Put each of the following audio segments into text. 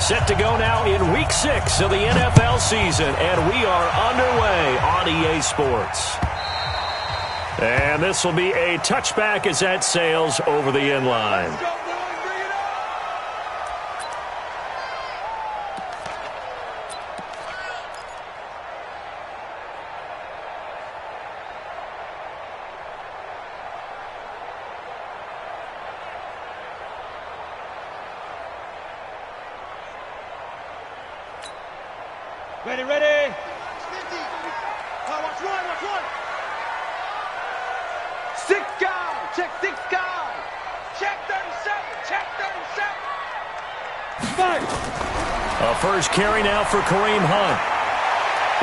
Set to go now in Week 6 of the NFL season, and we are underway on EA Sports. And this will be a touchback as that sails over the end line. Ready, ready. Watch one. 6 guys. Check 6 guys. Check 37. Check 37. Fight. A first carry now for Kareem Hunt.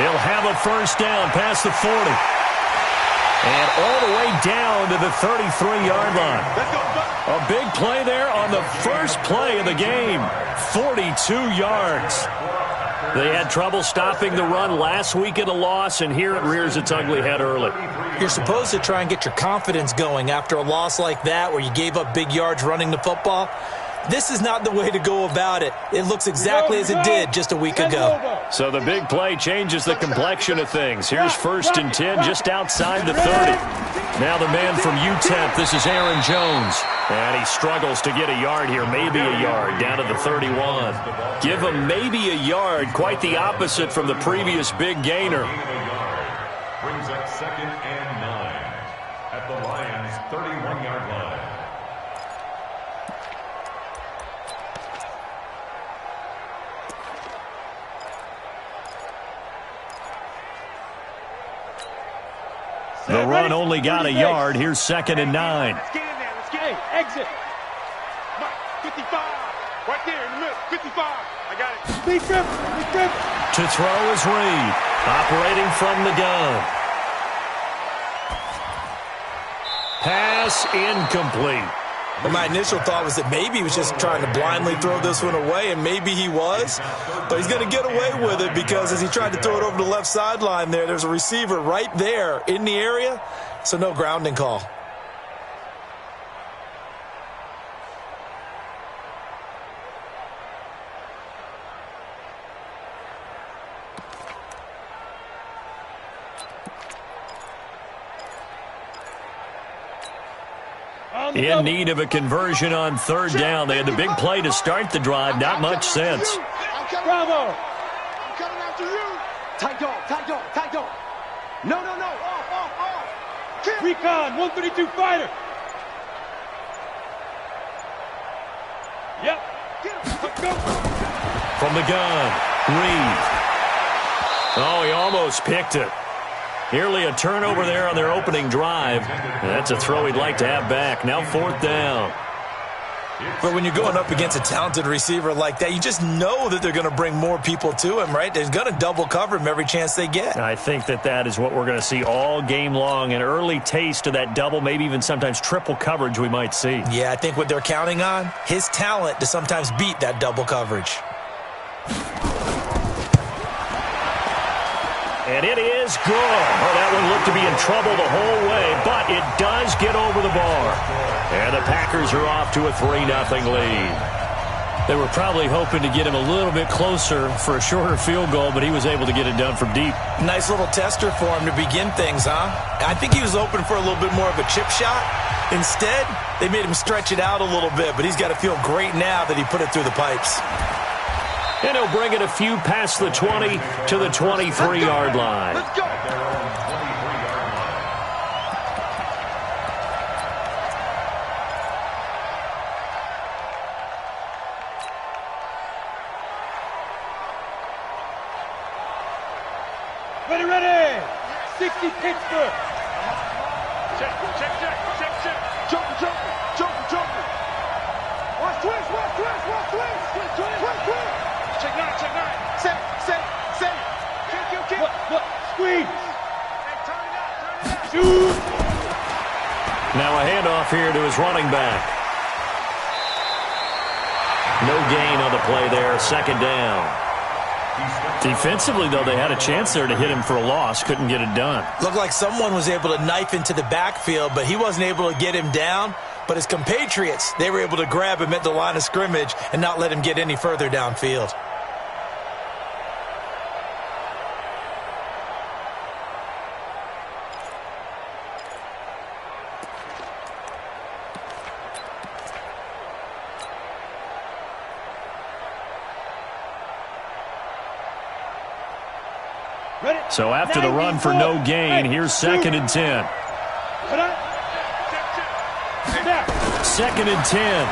He'll have a first down past the 40. And all the way down to the 33-yard line. Let's go. A big play there on the first play of the game. 42 yards. They had trouble stopping the run last week in a loss, and here it rears its ugly head early. You're supposed to try and get your confidence going after a loss like that where you gave up big yards running the football. This is not the way to go about it. It looks exactly as it did just a week ago. So the big play changes the complexion of things. Here's 1st and 10 just outside the 30. Now the man from UTEP, this is Aaron Jones. And he struggles to get a yard here, maybe a yard, down to the 31. Give him maybe a yard, quite the opposite from the previous big gainer. Brings up 2nd and 9 at the Lions' 31-yard line. The run only got a yard. Here's 2nd and 9. Let's get in there. Let's get in. Exit. 55. Right there in the middle. 55. I got it. Big grip. To throw is Reed, operating from the gun. Pass incomplete. Well, my initial thought was that maybe he was just trying to blindly throw this one away, and maybe he was. But he's going to get away with it because as he tried to throw it over the left sideline there's a receiver right there in the area, so no grounding call. In need of a conversion on 3rd down. They had the big play to start the drive. Not much sense. Bravo. I'm coming after you. Tight dog. No. Off. Recon, 132 fighter. Yep. Go. From the gun, Reed. Oh, he almost picked it. Nearly a turnover there on their opening drive. That's a throw he'd like to have back. Now 4th down. But when you're going up against a talented receiver like that, you just know that they're going to bring more people to him, right? They're going to double cover him every chance they get. I think that is what we're going to see all game long. An early taste of that double, maybe even sometimes triple coverage we might see. Yeah, I think what they're counting on, his talent to sometimes beat that double coverage. And it is good. Oh, that one looked to be in trouble the whole way, but it does get over the bar. And the Packers are off to a 3-0 lead. They were probably hoping to get him a little bit closer for a shorter field goal, but he was able to get it done from deep. Nice little tester for him to begin things, huh? I think he was open for a little bit more of a chip shot. Instead, they made him stretch it out a little bit, but he's got to feel great now that he put it through the pipes. And he'll bring it a few past the 20 to the 23-yard line. Let's go. Ready. 60 Pittsburgh. Check. Jumping. Watch twist. Check 9. Set. Kill. What? Squeeze. Hey, turn it out. Shoot. Now a handoff here to his running back. No gain on the play there. 2nd down. Defensively, though, they had a chance there to hit him for a loss. Couldn't get it done. Looked like someone was able to knife into the backfield, but he wasn't able to get him down. but his compatriots, they were able to grab him at the line of scrimmage and not let him get any further downfield. So after the run for no gain, here's 2nd and 10. 2nd and 10.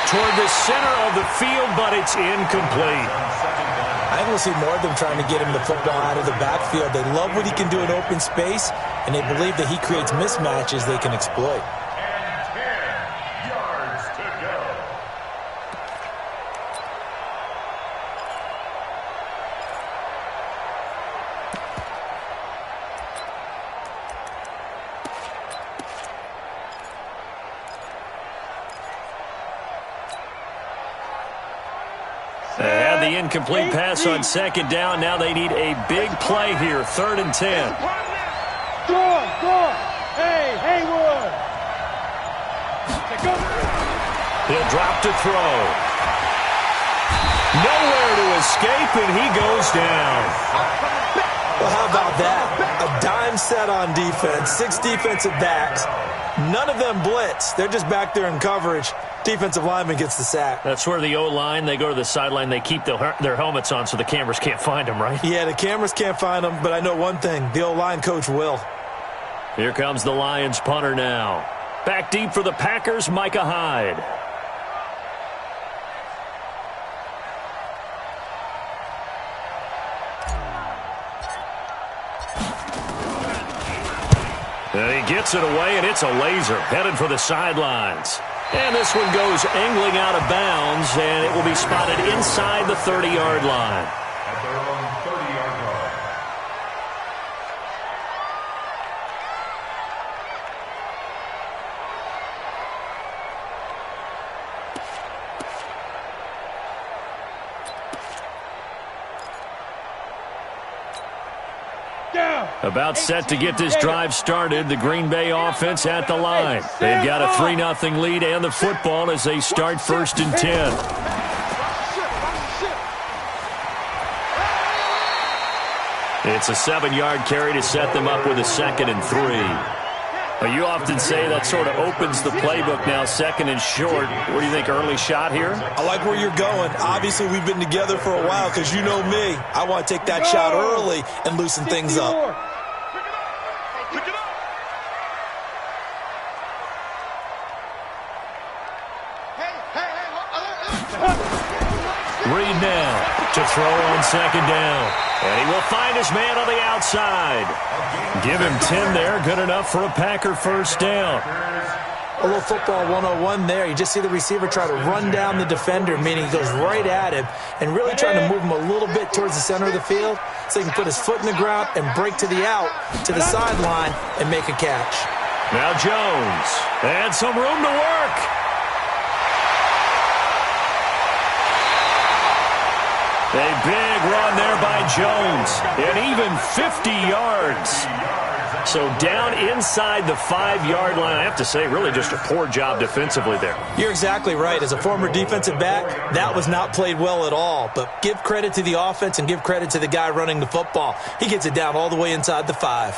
Toward the center of the field, but it's incomplete. I think we'll see more of them trying to get him the football out of the backfield. They love what he can do in open space, and they believe that he creates mismatches they can exploit. And 10 yards to go. They had the incomplete pass on 2nd down. Now they need a big play here, 3rd and 10. Score! Hey, Haywood! He'll drop to throw. Nowhere to escape, and he goes down. Well, how about that? A dime set on defense, 6 defensive backs. None of them blitz. They're just back there in coverage. Defensive lineman gets the sack. That's where the O-line, they go to the sideline, they keep their helmets on so the cameras can't find them, right? Yeah, the cameras can't find them, but I know one thing. The O-line coach will. Here comes the Lions punter now. Back deep for the Packers, Micah Hyde. And he gets it away, and it's a laser headed for the sidelines. And this one goes angling out of bounds, and it will be spotted inside the 30-yard line. At their own 30-yard line. About set to get this drive started, the Green Bay offense at the line. They've got a 3-0 lead and the football as they start 1st and 10. It's a 7-yard carry to set them up with a 2nd and 3. You often say that sort of opens the playbook now, 2nd and short. What do you think, early shot here? I like where you're going. Obviously, we've been together for a while because you know me. I want to take that shot early and loosen things up. Reed now to throw on 2nd down. And he will find his man on the outside. Give him 10 there. Good enough for a Packer 1st down. A little football 101 there. You just see the receiver try to run down the defender, meaning he goes right at him and really trying to move him a little bit towards the center of the field so he can put his foot in the ground and break to the out, to the sideline, and make a catch. Now Jones. And some room to work. A big run there by Jones, and even 50 yards. So down inside the 5-yard line. I have to say, really just a poor job defensively there. You're exactly right. As a former defensive back, that was not played well at all. But give credit to the offense and give credit to the guy running the football. He gets it down all the way inside the 5.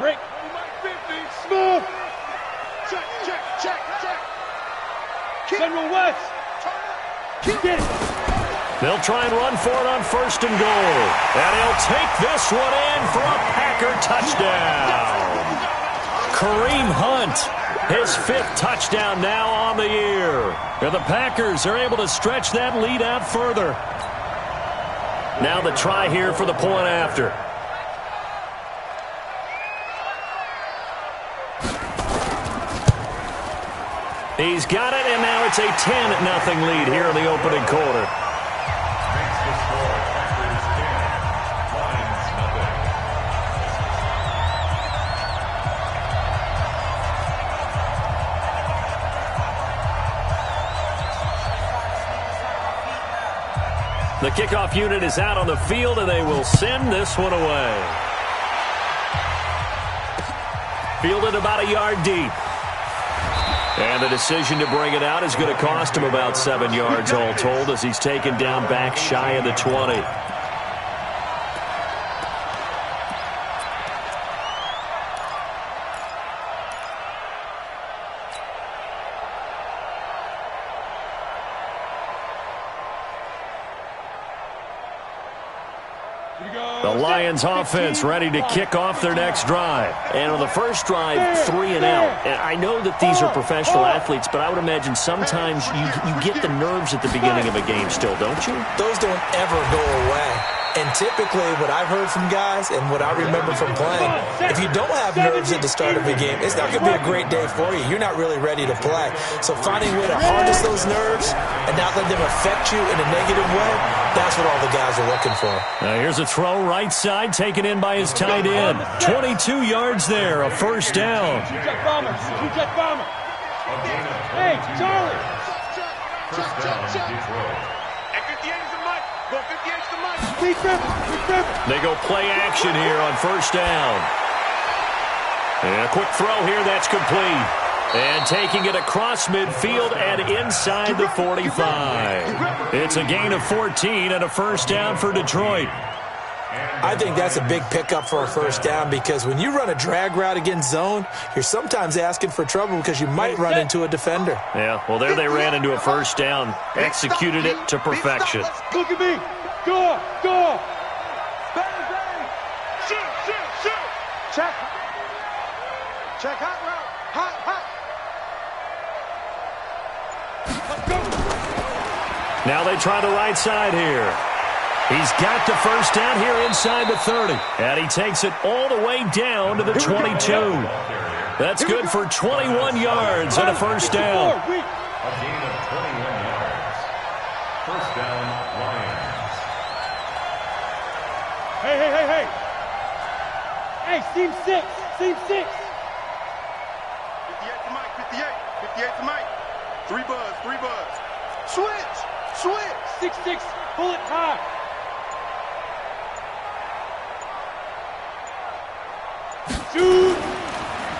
Break. Smooth. Check. General West. Get it. They'll try and run for it on 1st and goal. And he'll take this one in for a Packer touchdown. Kareem Hunt, his 5th touchdown now on the year. And the Packers are able to stretch that lead out further. Now the try here for the point after. He's got it, and now it's a 10-0 lead here in the opening quarter. Makes the score Packers 10, Lions nothing. The kickoff unit is out on the field, and they will send this one away. Fielded about a yard deep. And the decision to bring it out is going to cost him about 7 yards all told as he's taken down back shy of the 20. The Lions offense ready to kick off their next drive. And on the first drive, 3 and out. And I know that these are professional athletes, but I would imagine sometimes you get the nerves at the beginning of a game still, don't you? Those don't ever go away. And typically what I've heard from guys and what I remember from playing, if you don't have nerves at the start of a game, it's not going to be a great day for you. You're not really ready to play. So finding a way to harness those nerves and not let them affect you in a negative way, that's what all the guys are looking for. Now here's a throw right side taken in by his tight end. 22 yards there, a first down. Hey, Charlie. First down, Detroit. At 58 is the mic. Go 58 is the mic. They go play action here on first down. And a quick throw here, that's complete. And taking it across midfield and inside the 45. It's a gain of 14 and a first down for Detroit. I think that's a big pickup for a first down because when you run a drag route against zone, you're sometimes asking for trouble because you might run into a defender. Yeah, well, there they ran into a first down. Executed it to perfection. Look at me. Go. Bang. Shoot. Check hot route. Hot. Let's go. Now they try the right side here. He's got the first down here inside the 30. And he takes it all the way down to the 22. That's good for 21 yards and a first down. A gain of 21 yards. First down, Lions. Hey. Hey, seam 6. 58 to Mike, 58 to Mike. 3 buzz. Switch. 6, pull it high. Shoot.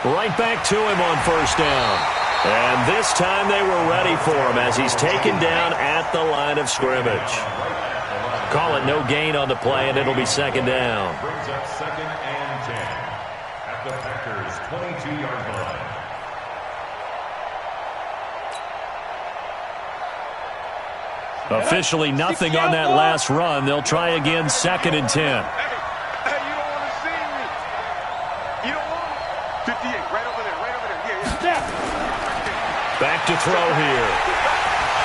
Right back to him on first down. And this time they were ready for him as he's taken down at the line of scrimmage. Call it no gain on the play, and it'll be second down. Brings up second and 10 at the Packers' 22-yard line. Officially nothing on that last run. They'll try again, second and 10. Hey, you don't want to see me. You don't want it. 58, right over there. Yeah. Step. Back to throw here.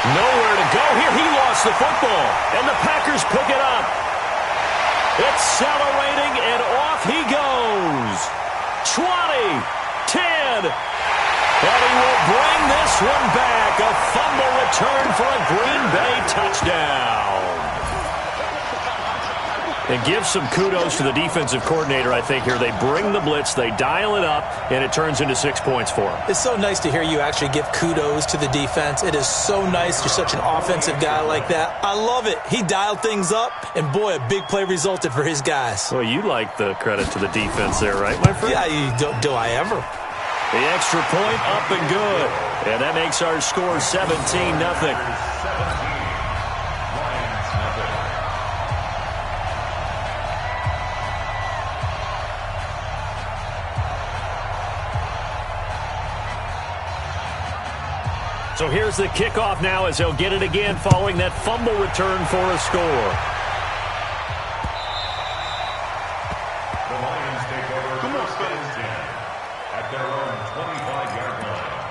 Nowhere to go here. He lost the football, and the Packers pick it up. Accelerating, and off he goes. 20, 10, and he will bring this one back. A fumble return for a Green Bay touchdown. And give some kudos to the defensive coordinator, I think, here. They bring the blitz, they dial it up, and it turns into 6 points for them. It's so nice to hear you actually give kudos to the defense. It is so nice. You're such an offensive guy like that. I love it. He dialed things up, and boy, a big play resulted for his guys. Well, you like the credit to the defense there, right, my friend? Yeah, do I ever? The extra point up and good. And that makes our score 17-0. So here's the kickoff now as they'll get it again following that fumble return for a score. The Lions take over first and 10 at their own 25-yard line.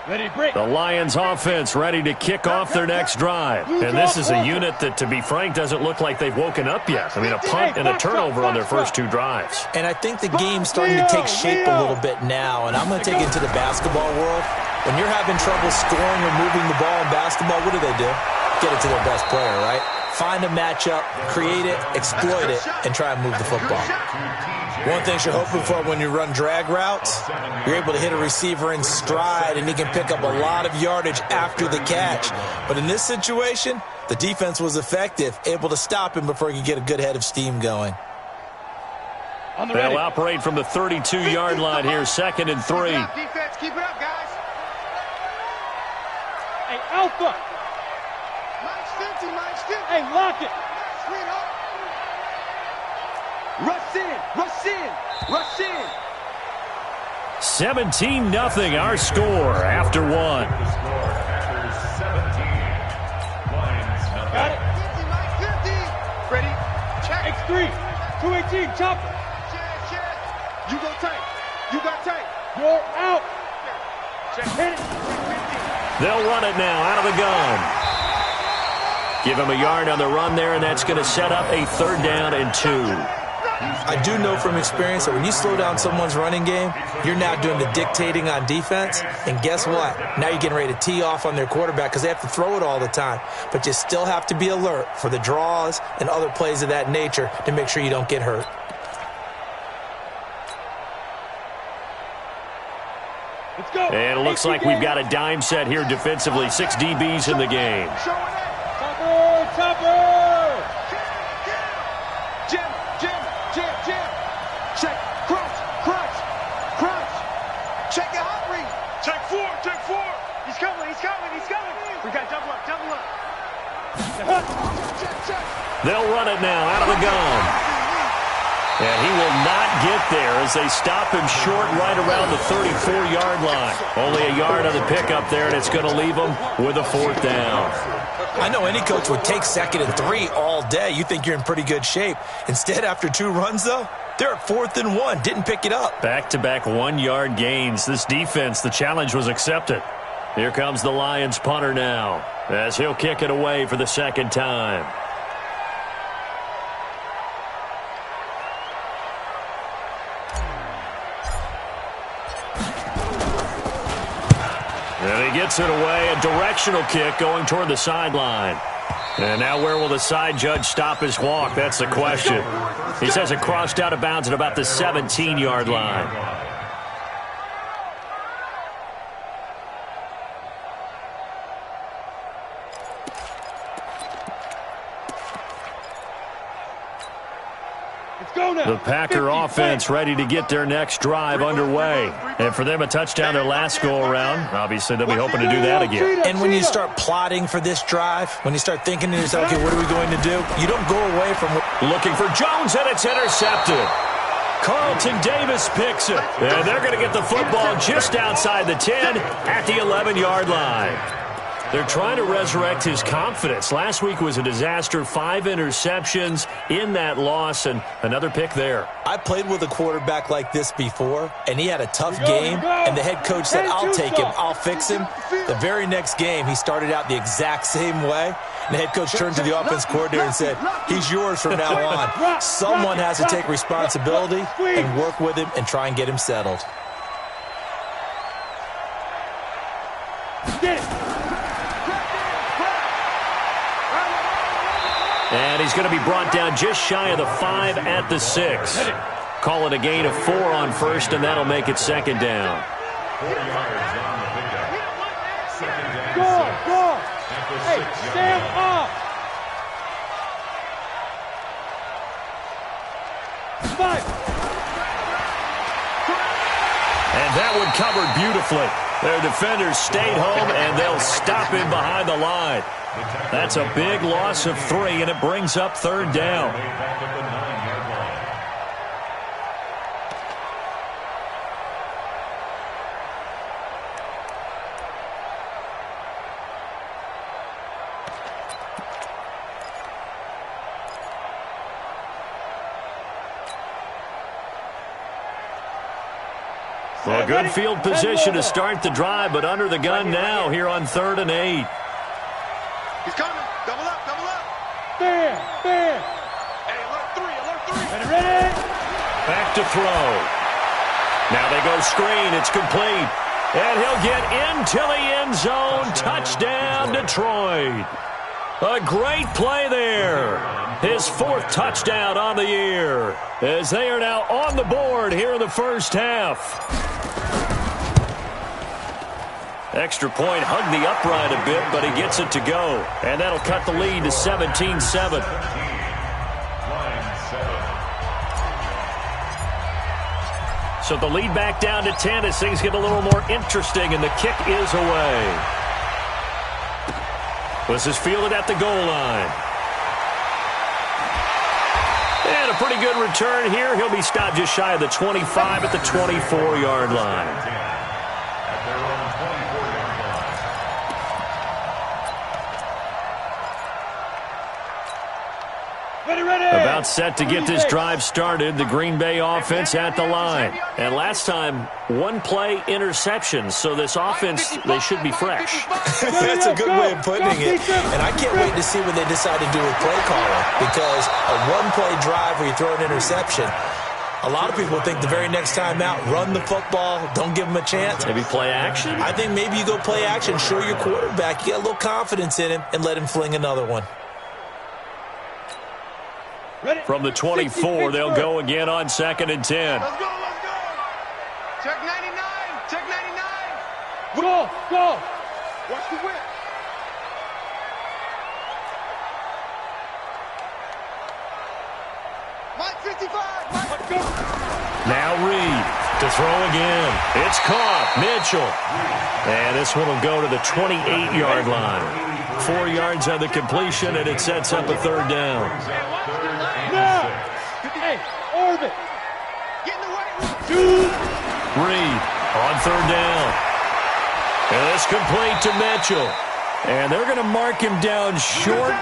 The Lions offense ready to kick off their next drive. And this is a unit that, to be frank, doesn't look like they've woken up yet. I mean, a punt and a turnover on their first two drives. And I think the game's starting to take shape a little bit now. And I'm going to take it into the basketball world. When you're having trouble scoring or moving the ball in basketball, what do? Get it to their best player, right? Find a matchup, create it, exploit it, and try and move the football. One thing you're hoping for when you run drag routes, you're able to hit a receiver in stride, and he can pick up a lot of yardage after the catch. But in this situation, the defense was effective, able to stop him before he could get a good head of steam going. They'll operate from the 32-yard line here, 2nd and 3. Defense, keep it up, guys. Hey, Alpha. Mike's 50, Mike's 50. Hey, lock it. Rush in, rush in, rush in. 17-0 our score after one. Got it. 50, Mike, 50. Ready? Check. X3, 218, chopper. Check. You go tight. You got tight. You're out. Check. Hit it. They'll run it now out of the gun. Give him a yard on the run there, and that's going to set up a 3rd down and 2. I do know from experience that when you slow down someone's running game, you're now doing the dictating on defense. And guess what? Now you're getting ready to tee off on their quarterback because they have to throw it all the time. But you still have to be alert for the draws and other plays of that nature to make sure you don't get hurt. Let's go. And it looks like we've got a dime set here defensively. 6 DBs in the game. Chopper! Jim. Check. Crunch. Check your hot read. Check 4. He's coming. We got double up. Check. They'll run it now out of the gun. And he will not get there as they stop him short right around the 34-yard line. Only a yard on the pickup there, and it's going to leave him with a 4th down. I know any coach would take 2nd and 3 all day. You think you're in pretty good shape. Instead, after 2 runs, though, they're at 4th and 1. Didn't pick it up. Back-to-back 1-yard gains. This defense, the challenge was accepted. Here comes the Lions punter now as he'll kick it away for the 2nd time. And he gets it away, a directional kick going toward the sideline. And now where will the side judge stop his walk? That's the question. He says it crossed out of bounds at about the 17-yard line. The Packer offense ready to get their next drive underway. And for them, a touchdown their last go-around. Obviously, they'll be hoping to do that again. And when you start plotting for this drive, when you start thinking to yourself, okay, what are we going to do? You don't go away from looking for Jones, and it's intercepted. Carlton Davis picks it. And they're going to get the football just outside the 10 at the 11-yard line. They're trying to resurrect his confidence. Last week was a disaster. 5 interceptions in that loss, and another pick there. I played with a quarterback like this before, and he had a tough game, and the head coach said, I'll take him, I'll fix him. The very next game, he started out the exact same way, and the head coach turned to the offense coordinator and said, he's yours from now on. Someone has to take responsibility and work with him and try and get him settled. And he's going to be brought down just shy of the 5 at the 6. Call it a gain of 4 on first, and that'll make it 2nd down. 4 yards on the pickup. 2nd down. Go. Hey, stand up. 5. And that one covered beautifully. Their defenders stayed home, and they'll stop him behind the line. That's a big loss of 3, and it brings up 3rd down. Well, good field position to start the drive, but under the gun now here on 3rd and 8. He's coming. Double up, double up. There. Hey, alert 3, alert 3. Ready? Back to throw. Now they go screen. It's complete. And he'll get into the end zone. Touchdown, Detroit. A great play there. His 4th touchdown on the year, as they are now on the board here in the first half. Extra point hugged the upright a bit, but he gets it to go. And that'll cut the lead to 17-7. So the lead back down to 10 as things get a little more interesting, and the kick is away. This is fielded at the goal line. And a pretty good return here. He'll be stopped just shy of the 25 at the 24-yard line. About set to get this drive started. The Green Bay offense at the line. And last time, 1 play interception. So this offense, they should be fresh. That's a good way of putting it. And I can't wait to see what they decide to do with play calling. Because a 1-play drive where you throw an interception, a lot of people think the very next time out, run the football, don't give them a chance. Maybe play action? I think maybe you go play action, show your quarterback, you get a little confidence in him, and let him fling another one. From the 24, they'll go again on 2nd and 10. Let's go. Check 99. Check 99. Go. Watch the whip. Mike 55. Mike, go. Now Reed to throw again. It's caught. Mitchell. And this one will go to the 28-yard line. 4 yards on the completion, and it sets up a 3rd down. Hey, orbit. Get in the way. Reed on 3rd down. And it's complete to Mitchell. And they're going to mark him down short,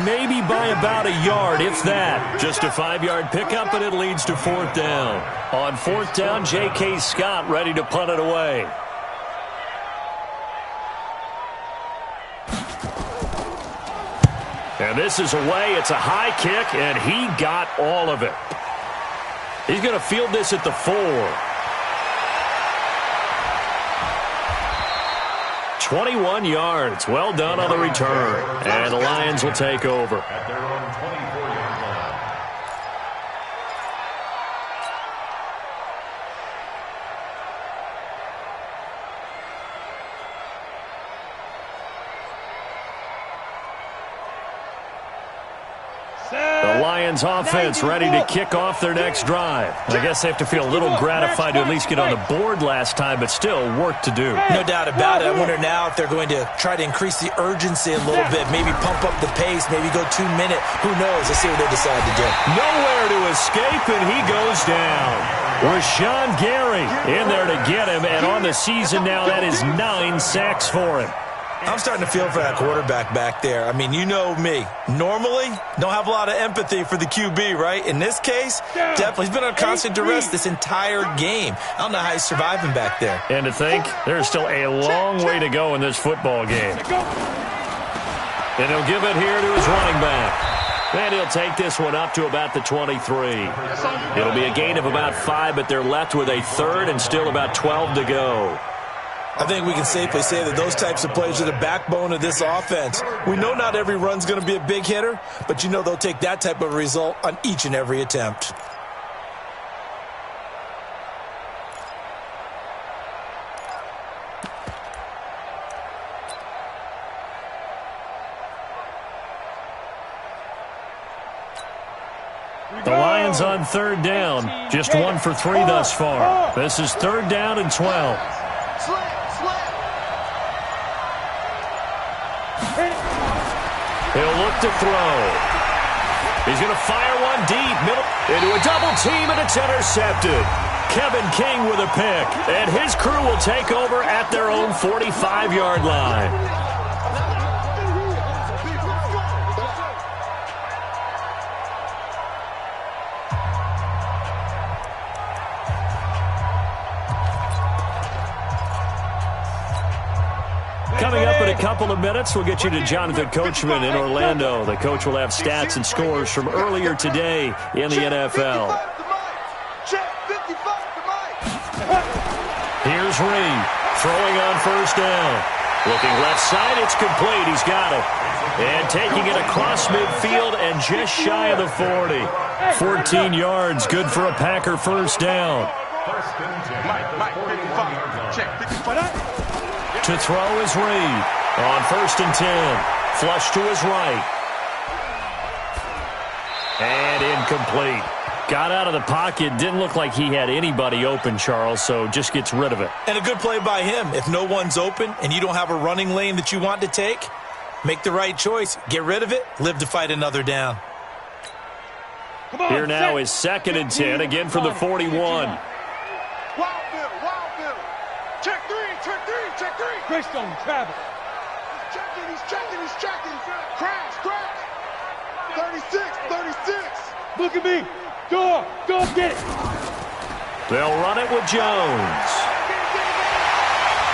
maybe by about a yard, if that. Just a 5-yard pickup, and it leads to 4th down. On 4th down, J.K. Scott ready to punt it away. And this is away. It's a high kick, and he got all of it. He's going to field this at the 4. 21 yards. Well done on the return. And the Lions will take over. At their own 24-yard line. The Lions offense ready to kick off their next drive. I guess they have to feel a little gratified to at least get on the board last time, but still work to do. No doubt about it. I wonder now if they're going to try to increase the urgency a little bit, maybe pump up the pace, maybe go 2-minute. Who knows? Let's see what they decide to do. Nowhere to escape, and he goes down. Rashawn Gary in there to get him, and on the season now, that is 9 sacks for him. I'm starting to feel for that quarterback back there. I mean, you know me. Normally, don't have a lot of empathy for the QB, right? In this case, definitely. He's been on constant duress this entire game. I don't know how he's surviving back there. And to think, there's still a long way to go in this football game. And he'll give it here to his running back. And he'll take this one up to about the 23. It'll be a gain of about 5, but they're left with a 3rd and still about 12 to go. I think we can safely say that those types of plays are the backbone of this offense. We know not every run's going to be a big hitter, but you know they'll take that type of result on each and every attempt. The Lions on 3rd down. Just 1 for 3 thus far. This is 3rd down and 12. He'll look to throw. He's going to fire one deep, middle, into a double team, and it's intercepted. Kevin King with a pick, and his crew will take over at their own 45-yard line. in a couple of minutes. We'll get you to Jonathan Coachman in Orlando. The coach will have stats and scores from earlier today in the NFL. Here's Reed throwing on first down. Looking left side, it's complete. He's got it. And taking it across midfield and just shy of the 40. 14 yards, good for a Packer first down. To throw is Reed. On 1st and 10. Flush to his right. And incomplete. Got out of the pocket. Didn't look like he had anybody open, Charles, so just gets rid of it. And a good play by him. If no one's open and you don't have a running lane that you want to take, make the right choice. Get rid of it. Live to fight another down. Here now is 2nd and 10, again from the 41. Wild Bill. Check three. Greystone, Travis. He's checking. Crash. 36. Look at me. Go, get it. They'll run it with Jones.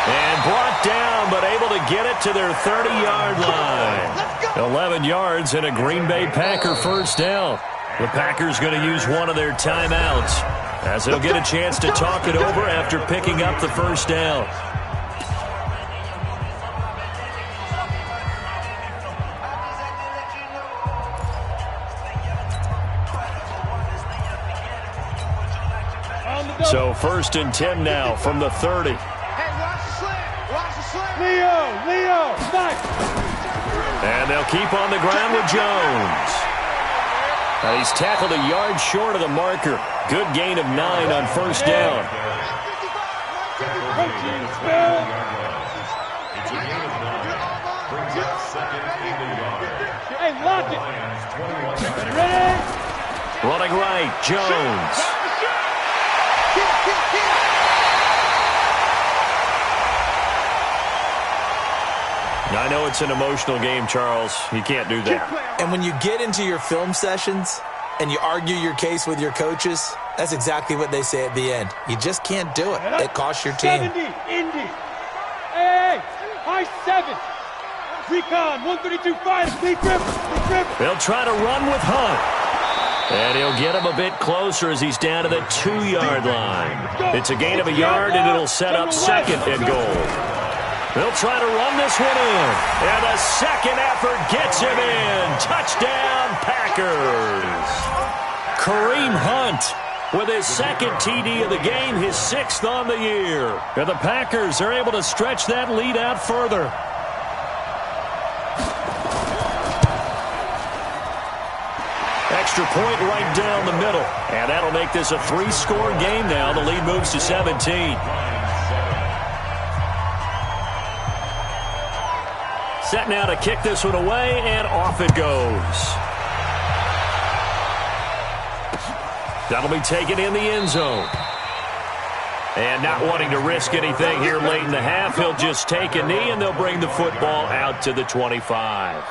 And brought down, but able to get it to their 30-yard line. 11 yards and a Green Bay Packer first down. The Packers going to use one of their timeouts as they'll get a chance to talk it over after picking up the first down. So 1st and 10 now from the 30. Hey, watch the slant. Leo, nice. And they'll keep on the ground with Jones. And he's tackled a yard short of the marker. Good gain of 9 on first down. Hey, lock it. Ready? Running right, Jones. I know it's an emotional game, Charles. You can't do that. And when you get into your film sessions and you argue your case with your coaches, that's exactly what they say at the end. You just can't do it. It costs your team. 70, Indy. Hey, high 7. Recon, 132, fire, big rip. They'll try to run with Hunt. And he'll get him a bit closer as he's down to the 2-yard line. It's a gain of a yard, and it'll set up 2nd and goal. They'll try to run this one in. And the second effort gets him in. Touchdown, Packers. Kareem Hunt with his 2nd TD of the game, his 6th on the year. And the Packers are able to stretch that lead out further. Extra point right down the middle. And that'll make this a 3-score game now. The lead moves to 17. Set now to kick this one away, and off it goes. That'll be taken in the end zone. And not wanting to risk anything here late in the half, he'll just take a knee, and they'll bring the football out to the 25.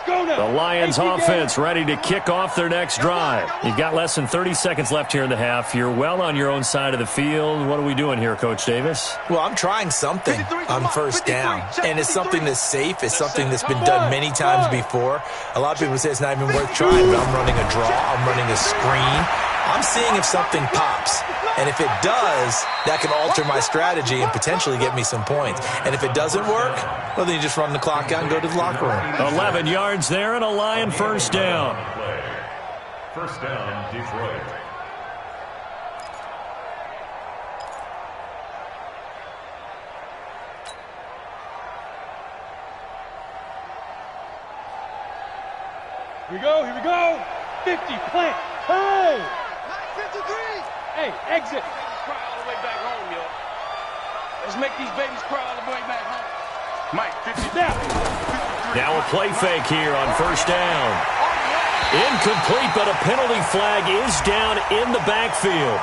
The Lions offense ready to kick off their next drive. You've got less than 30 seconds left here in the half. You're well on your own side of the field. What are we doing here, Coach Davis? Well, I'm trying something on first down. And it's something that's safe. It's something that's been done many times before. A lot of people say it's not even worth trying, but I'm running a draw. I'm running a screen. I'm seeing if something pops. And if it does, that can alter my strategy and potentially get me some points. And if it doesn't work, well, then you just run the clock out and go to the locker room. 11 yards there and a Lion first down. First down, Detroit. Here we go. 50, plant. Hey! 53. Hey, exit. Cry all the way back home, yo. Let's make these babies cry all the way back home. Mike, 50 down. Now a play fake here on first down. Incomplete, but a penalty flag is down in the backfield.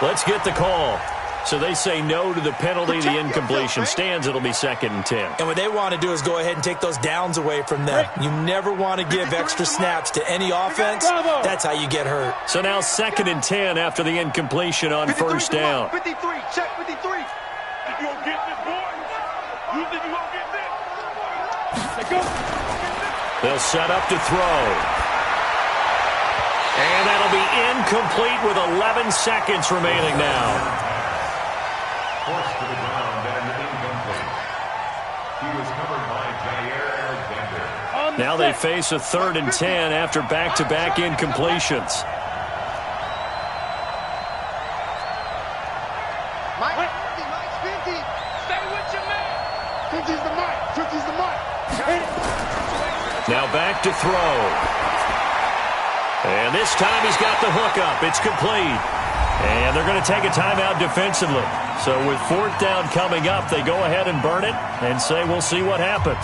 Let's get the call. So they say no to the penalty. The incompletion stands. It'll be 2nd and 10. And what they want to do is go ahead and take those downs away from them. You never want to give extra snaps to any offense. That's how you get hurt. So now 2nd and 10 after the incompletion on 1st down. 53, check 53. You gonna get this, boy? You think you gonna get this? Let's go. They'll set up to throw. And that'll be incomplete with 11 seconds remaining now. Forced to the ground and incomplete. He was covered by Jair Alexander. Now they face a 3rd and 10 after back-to-back incompletions. Mike's 50. Stay with your man. 50's the Mike. 50's the Mike. Now back to throw. And this time he's got the hook up. It's complete. And they're going to take a timeout defensively. So with 4th down coming up, they go ahead and burn it and say we'll see what happens.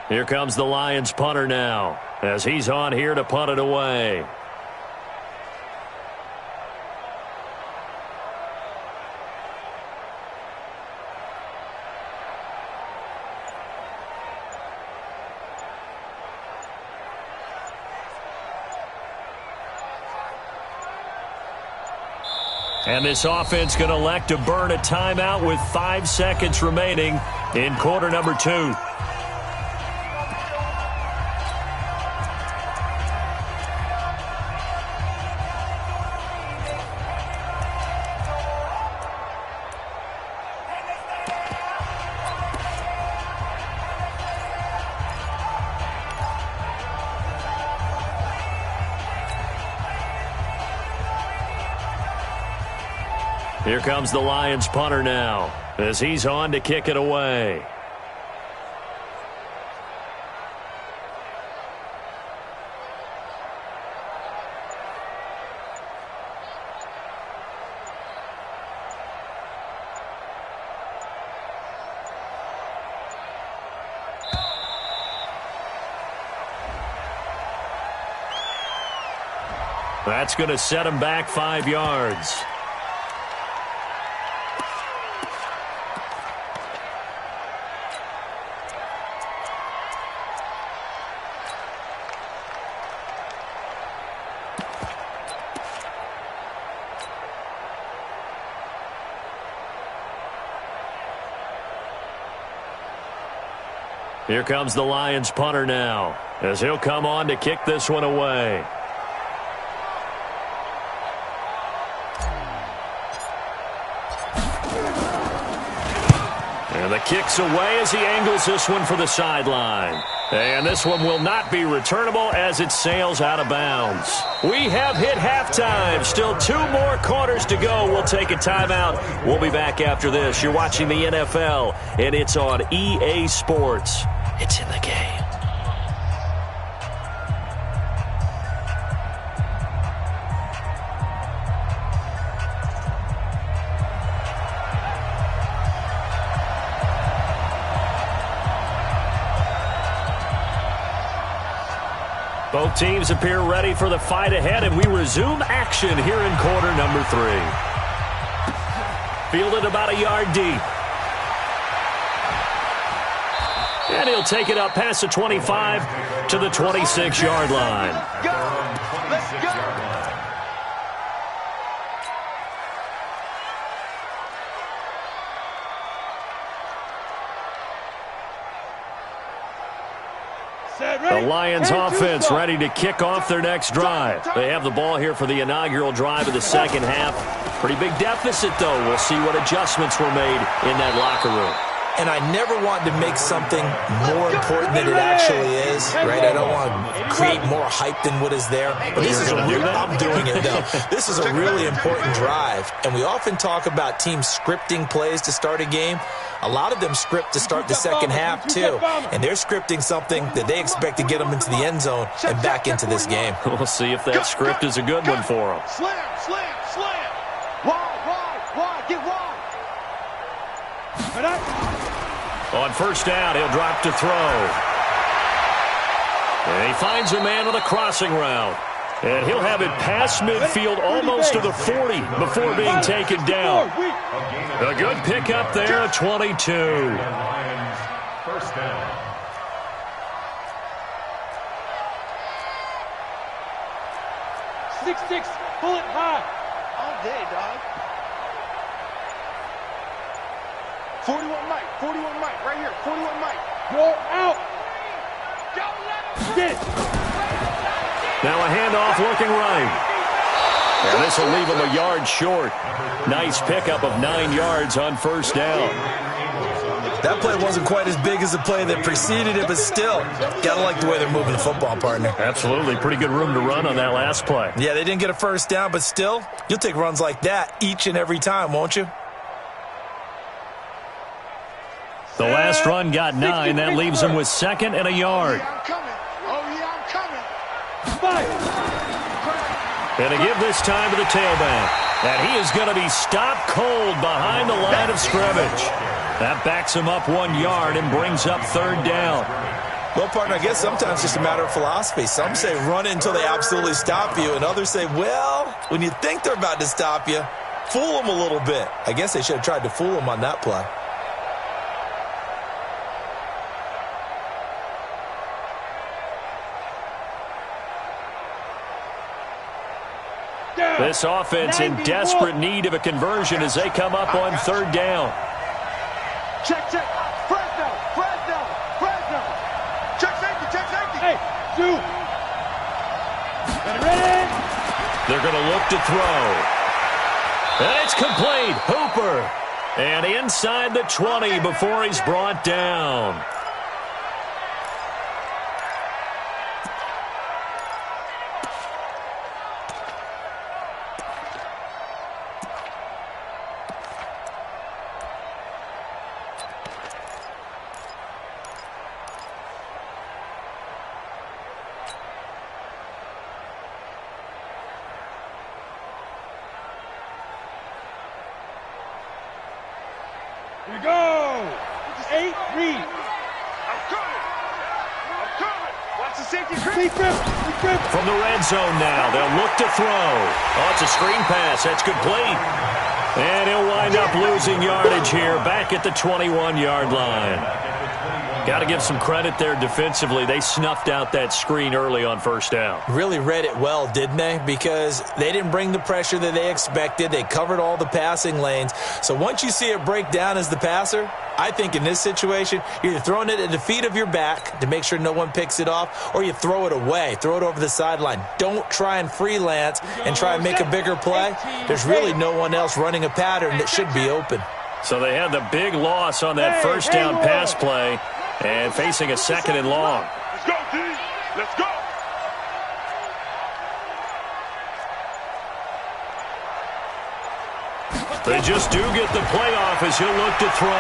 Here comes the Lions punter now, as he's on here to punt it away. And this offense going to elect to burn a timeout with 5 seconds remaining in quarter number 2. Here comes the Lions punter now, as he's on to kick it away. That's going to set him back 5 yards. Here comes the Lions punter now, as he'll come on to kick this one away. And the kick's away as he angles this one for the sideline. And this one will not be returnable as it sails out of bounds. We have hit halftime. Still 2 more quarters to go. We'll take a timeout. We'll be back after this. You're watching the NFL, and it's on EA Sports. It's in the game. Both teams appear ready for the fight ahead, and we resume action here in quarter number 3. Fielded about a yard deep. And he'll take it up past the 25 to the 26-yard line. Let's go. The Lions offense ready to kick off their next drive. They have the ball here for the inaugural drive of the second half. Pretty big deficit, though. We'll see what adjustments were made in that locker room. and I never want to make something more important than it actually is, right? I don't want to create more hype than what is there. But this is I'm doing it, though. This is a really important drive, and we often talk about teams scripting plays to start a game. A lot of them script to start the second half, too, and they're scripting something that they expect to get them into the end zone and back into this game. We'll see if that script is a good one for them. Slam, slam, slam. Wide, get wide. On first down, he'll drop to throw. And he finds a man on the crossing route. And he'll have it past midfield almost to the 40 before being taken down. A good pickup there at 22. First down. Six, pull it high. All day, dog. 41 Mike, right here. 41 Mike. Go out. Get it. Now a handoff looking right. And this will leave him a yard short. Nice pickup of 9 yards on first down. That play wasn't quite as big as the play that preceded it, but still, gotta like the way they're moving the football, partner. Absolutely. Pretty good room to run on that last play. Yeah, they didn't get a first down, but still, you'll take runs like that each and every time, won't you? The last run got 9. That leaves him with 2nd and a yard. I'm coming. Oh, yeah, I'm coming. And to give this time to the tailback. And he is going to be stopped cold behind the line of scrimmage. That backs him up 1 yard and brings up third down. Well, partner, I guess sometimes it's just a matter of philosophy. Some say run it until they absolutely stop you, and others say, well, when you think they're about to stop you, fool them a little bit. I guess they should have tried to fool them on that play. This offense in desperate need of a conversion as they come up on third down. Check. Fresno. Check safety. Hey, two. Ready? They're going to look to throw. And it's complete. Hooper. And inside the 20 before he's brought down. Here we go. 8 read. I'm coming. Watch the safety. Grip. From the red zone now, they'll look to throw. Oh, it's a screen pass. That's complete. And he'll wind up losing yardage here back at the 21-yard line. Got to give some credit there defensively. They snuffed out that screen early on first down. Really read it well, didn't they? Because they didn't bring the pressure that they expected. They covered all the passing lanes. So once you see it break down as the passer, I think in this situation, you're either throwing it at the feet of your back to make sure no one picks it off, or you throw it away, throw it over the sideline. Don't try and freelance and try and make a bigger play. There's really no one else running a pattern that should be open. So they had the big loss on that first down pass play and facing a 2nd and long. Let's go, D. Let's go. They just do get the playoff as he'll look to throw.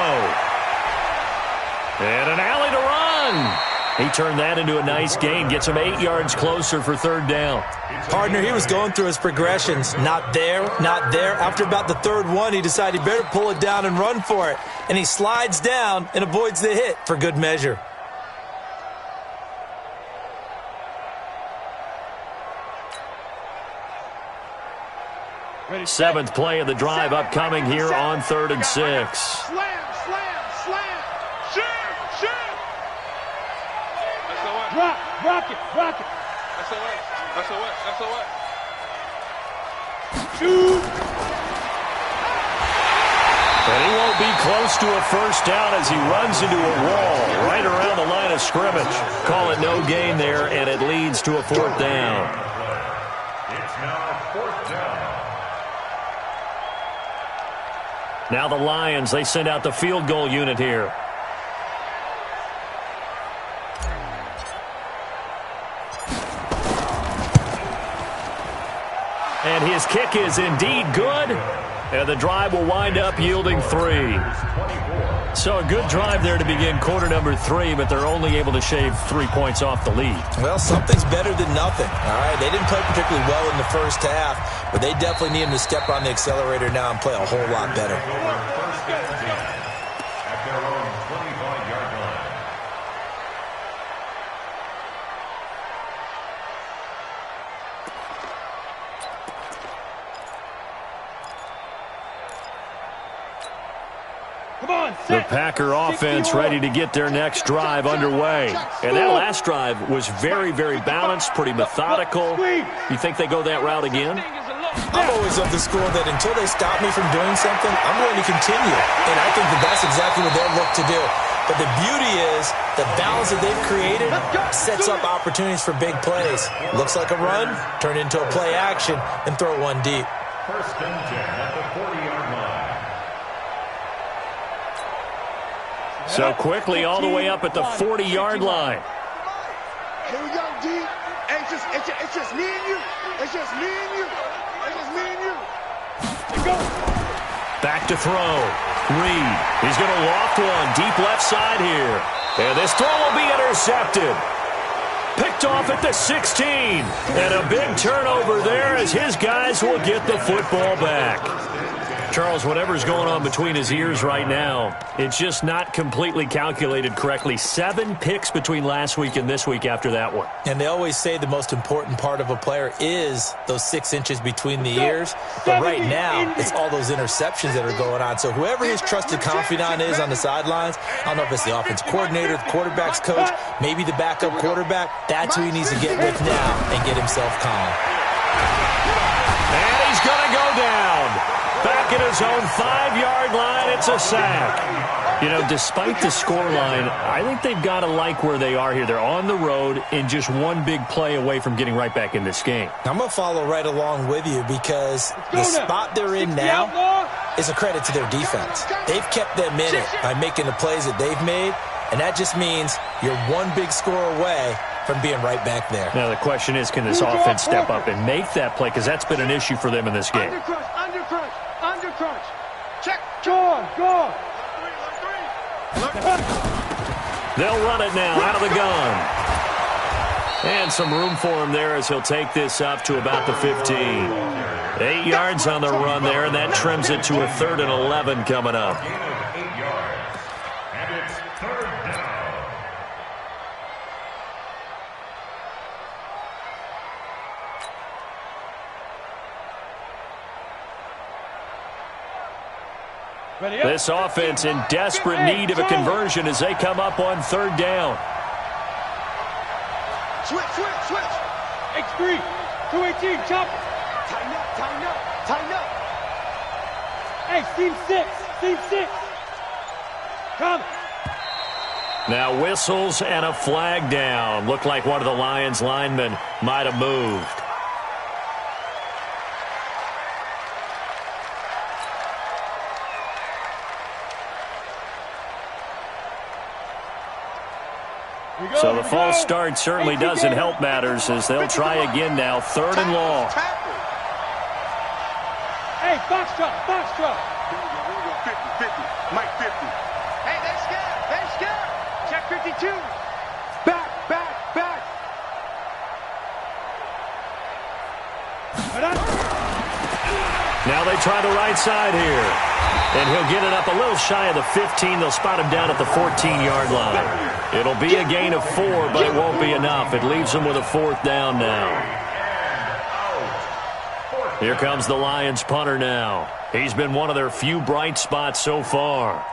And an alley to run. He turned that into a nice gain. Gets him 8 yards closer for third down. Partner, he was going through his progressions. Not there, not there. After about the third one, he decided he better pull it down and run for it. And he slides down and avoids the hit for good measure. Seventh play of the drive upcoming here on 3rd and 6. Slam. Shoot. Rock it. SOS. Shoot. And he won't be close to a first down as he runs into a wall right around the line of scrimmage. Call it no gain there, and it leads to a 4th down. It's now 4th down. Now the Lions, they send out the field goal unit here. And his kick is indeed good. And the drive will wind up yielding 3. So a good drive there to begin quarter number 3, but they're only able to shave 3 points off the lead. Well, something's better than nothing. All right, they didn't play particularly well in the first half, but they definitely need them to step on the accelerator now and play a whole lot better. First and 10 at their own 25-yard line. The Packer offense ready to get their next drive underway. And that last drive was very, very balanced, pretty methodical. You think they go that route again? I'm always of the school that until they stop me from doing something, I'm going to continue. And I think that that's exactly what they'll look to do. But the beauty is the balance that they've created sets up opportunities for big plays. Looks like a run, turn into a play action, and throw one deep. First and 10 at the 40-yard line. So quickly all the way up at the 40-yard line. Here we go, D. It's just me and you. It's just me and you. It's just me and you. Let's go. Back to throw. Reed. He's going to loft one deep left side here. And this throw will be intercepted. Picked off at the 16. And a big turnover there as his guys will get the football back. Charles, whatever's going on between his ears right now, it's just not completely calculated correctly. 7 picks between last week and this week after that one. And they always say the most important part of a player is those 6 inches between the ears. But right now, it's all those interceptions that are going on. So whoever his trusted confidant is on the sidelines, I don't know if it's the offensive coordinator, the quarterback's coach, maybe the backup quarterback, that's who he needs to get with now and get himself calm. And he's going to go down. Back at his own 5-yard line, it's a sack. You know, despite the scoreline, I think they've got to like where they are here. They're on the road and just one big play away from getting right back in this game. I'm going to follow right along with you because the spot they're in now is a credit to their defense. They've kept them in it by making the plays that they've made, and that just means you're one big score away from being right back there. Now, the question is, can this offense step up and make that play? Because that's been an issue for them in this game. Under crunch. Check. Go on. They'll run it now out of the gun. And some room for him there as he'll take this up to about the 15. 8 yards on the run there, and that trims it to a 3rd and 11 coming up. Gain of 8 yards. And it's 3rd down. This offense in desperate need of a conversion as they come up on 3rd down. Switch. X3, 218, chop. Tighten up. Hey, seam 6. Come. Now whistles and a flag down. Looked like one of the Lions linemen might have moved. So the false start certainly doesn't help matters as they'll try again now. 3rd and long. Hey, box truck. 50. Mike 50. Hey, they're scared. Check 52. Back. Now they try the right side here. And he'll get it up a little shy of the 15. They'll spot him down at the 14-yard line. It'll be a gain of 4, but it won't be enough. It leaves them with a 4th down now. Here comes the Lions punter now. He's been one of their few bright spots so far.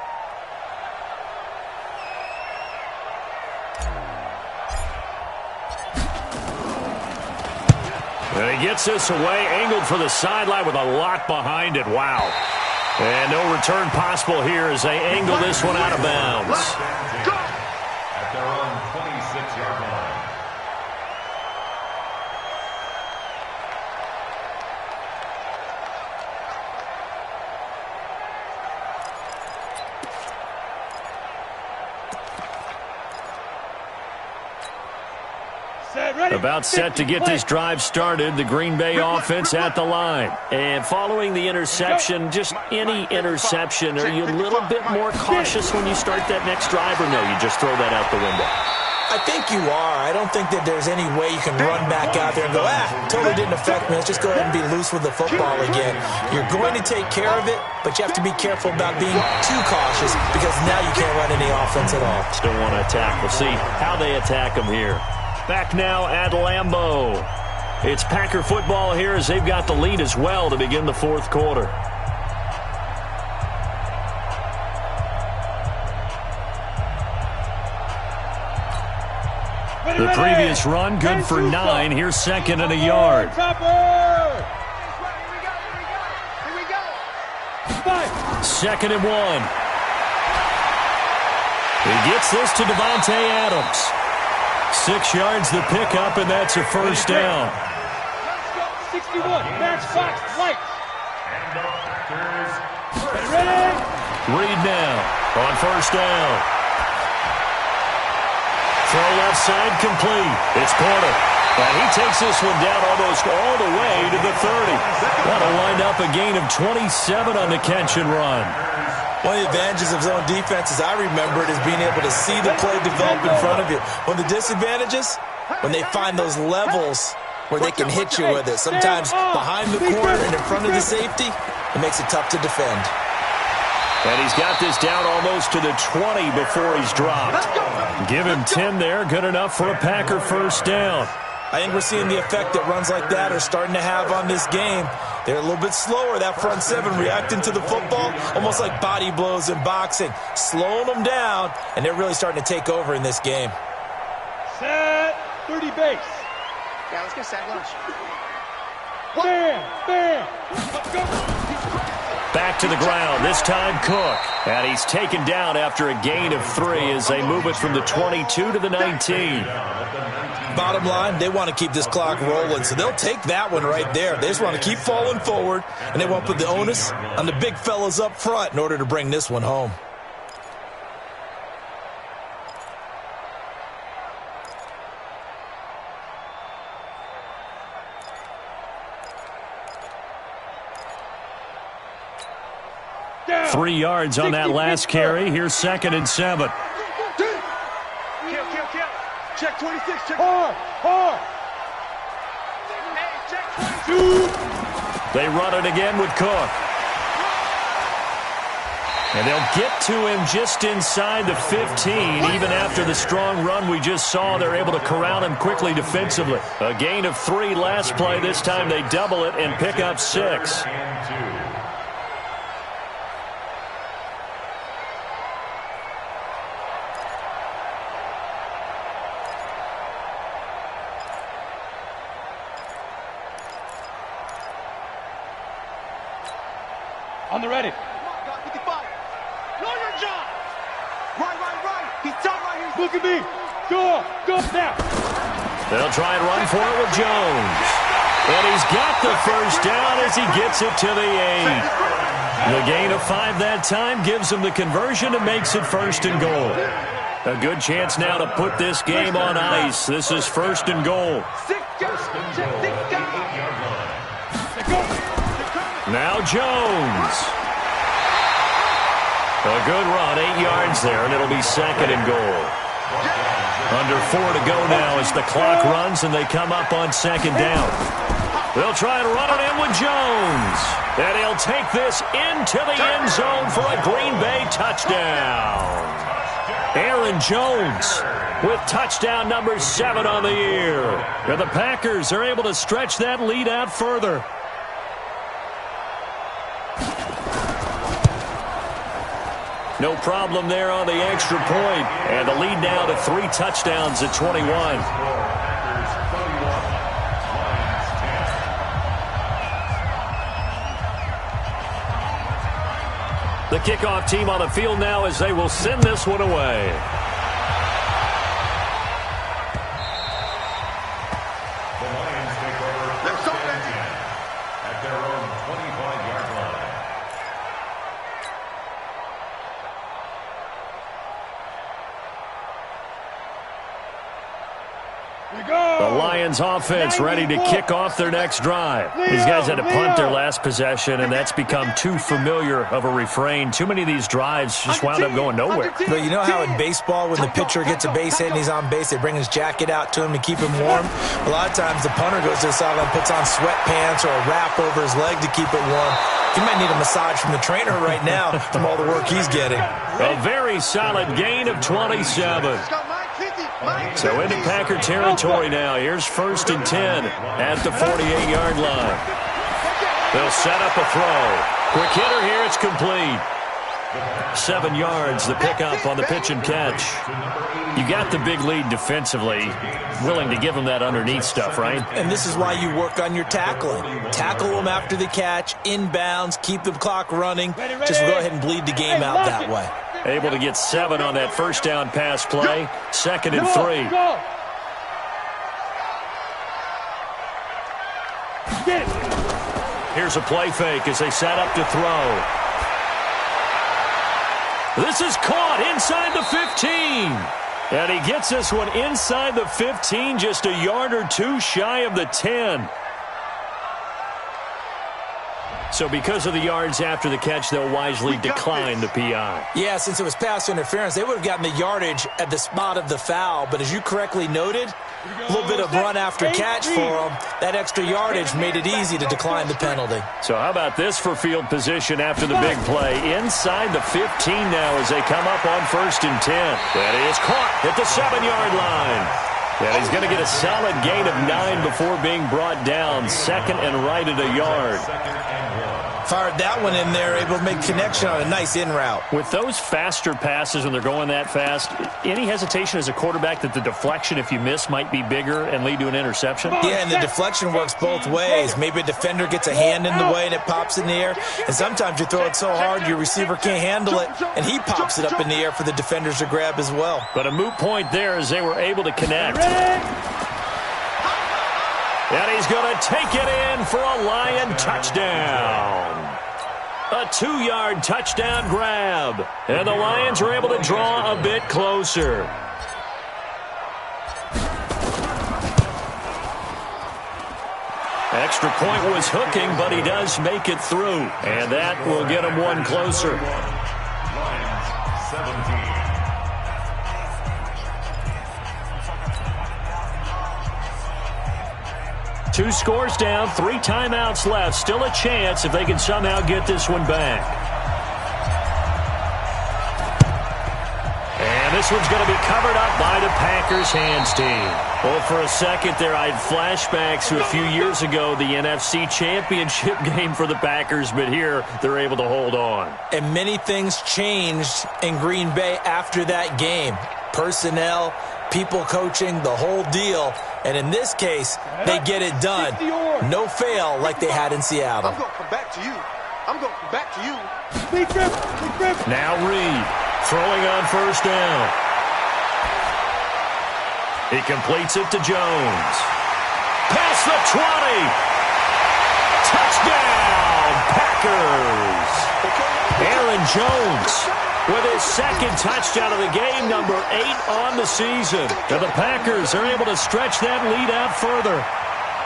And he gets this away, angled for the sideline with a lot behind it. Wow. And no return possible here as they angle this one out of bounds. At their own 26-yard line. About set to get this drive started, the Green Bay offense at the line. And following the interception, just any interception, are you a little bit more cautious when you start that next drive, or no, you just throw that out the window? I think you are. I don't think that there's any way you can run back out there and go, totally didn't affect me. Let's just go ahead and be loose with the football again. You're going to take care of it, but you have to be careful about being too cautious because now you can't run any offense at all. Still want to attack. We'll see how they attack them here. Back now at Lambeau. It's Packer football here as they've got the lead as well to begin the fourth quarter. The previous run, good for 9. Here's second and a yard. Second and 1. He gets this to Devontae Adams. 6 yards the pickup, and that's a first down. 61, matchbox lights. Reed now on first down. Throw left side complete. It's Porter. And he takes this one down almost all the way to the 30. That'll wind up a gain of 27 on the catch and run. One of the advantages of zone defense, as I remember it, is being able to see the play develop in front of you. One of the disadvantages, when they find those levels where they can hit you with it. Sometimes behind the corner and in front of the safety, it makes it tough to defend. And he's got this down almost to the 20 before he's dropped. Give him 10 there. Good enough for a Packer first down. I think we're seeing the effect that runs like that are starting to have on this game. They're a little bit slower, that front seven, reacting to the football, almost like body blows in boxing, slowing them down, and they're really starting to take over in this game. Set, 30 base. Yeah, let's get set lunch. Bam, bam. Let's go. Back to the ground, this time Cook. And he's taken down after a gain of 3 as they move it from the 22 to the 19. Bottom line, they want to keep this clock rolling, so they'll take that one right there. They just want to keep falling forward, and they want to put the onus on the big fellas up front in order to bring this one home. Down. 3 yards on that last carry. Here's second and 7. Kill. Check 26. Check. Hard. Hey, check 22. They run it again with Cook. And they'll get to him just inside the 15. Even after the strong run we just saw, they're able to corral him quickly defensively. A gain of 3 last play. This time they double it and pick up 6. On the ready. 55. Know your job. Right. He's done right here. Look at me. Go now. They'll try and run for it with Jones. And he's got the first down as he gets it to the 8. The gain of 5 that time gives him the conversion and makes it first and goal. A good chance now to put this game on ice. This is first and goal. Now Jones. A good run, 8 yards there, and it'll be second and goal. Under 4 to go now as the clock runs and they come up on second down. They'll try and run it in with Jones. And he'll take this into the end zone for a Green Bay touchdown. Aaron Jones with touchdown number 7 on the year. And the Packers are able to stretch that lead out further. No problem there on the extra point. And the lead now to 3 touchdowns at 21. The kickoff team on the field now as they will send this one away. The Lions take over first and 10 at their own 25-yard line. The Lions offense ready to kick off their next drive. These guys had to punt their last possession, and that's become too familiar of a refrain. Too many of these drives just wound up going nowhere. But you know how in baseball, when the pitcher gets a base hit and he's on base, they bring his jacket out to him to keep him warm? A lot of times the punter goes to the sideline, puts on sweatpants or a wrap over his leg to keep it warm. He might need a massage from the trainer right now from all the work he's getting. A very solid gain of 27. So into Packer territory now. Here's 1st and 10 at the 48-yard line. They'll set up a throw. Quick hitter here. It's complete. 7 yards, the pickup on the pitch and catch. You got the big lead defensively. Willing to give them that underneath stuff, right? And this is why you work on your tackling. Tackle them after the catch, inbounds, keep the clock running. Just go ahead and bleed the game out that way. Able to get 7 on that first down pass play. 2nd and 3. Here's a play fake as they set up to throw. This is caught inside the 15. And he gets this one inside the 15, just a yard or two shy of the 10. So because of the yards after the catch, they'll wisely decline the PI. Yeah, since it was pass interference, they would have gotten the yardage at the spot of the foul. But as you correctly noted, a little bit of run after catch for them. That extra yardage made it easy to decline the penalty. So how about this for field position after the big play? Inside the 15 now as they come up on 1st and 10. That is caught at the 7-yard line. And he's going to get a solid gain of 9 before being brought down. 2nd and right at a yard. Fired that one in there, able to make connection on a nice in route. With those faster passes when they're going that fast, any hesitation as a quarterback that the deflection, if you miss, might be bigger and lead to an interception? Yeah, and the deflection works both ways. Maybe a defender gets a hand in the way and it pops in the air. And sometimes you throw it so hard your receiver can't handle it, and he pops it up in the air for the defenders to grab as well. But a moot point there as they were able to connect. And he's going to take it in for a Lion touchdown. A 2-yard touchdown grab. And the Lions are able to draw a bit closer. Extra point was hooking, but he does make it through. And that will get him one closer. Lions 17. Two scores down, 3 timeouts left. Still a chance if they can somehow get this one back. And this one's going to be covered up by the Packers hands team. Well, for a second there, I had flashbacks to a few years ago, the NFC Championship game for the Packers, but here they're able to hold on. And many things changed in Green Bay after that game. Personnel, people coaching, the whole deal. And in this case, they get it done. No fail like they had in Seattle. I'm going to come back to you. I'm going to come back to you. Now Reed throwing on 1st down. He completes it to Jones. Past the 20. Touchdown, Packers. Aaron Jones with his 2nd touchdown of the game, number 8 on the season. And the Packers are able to stretch that lead out further.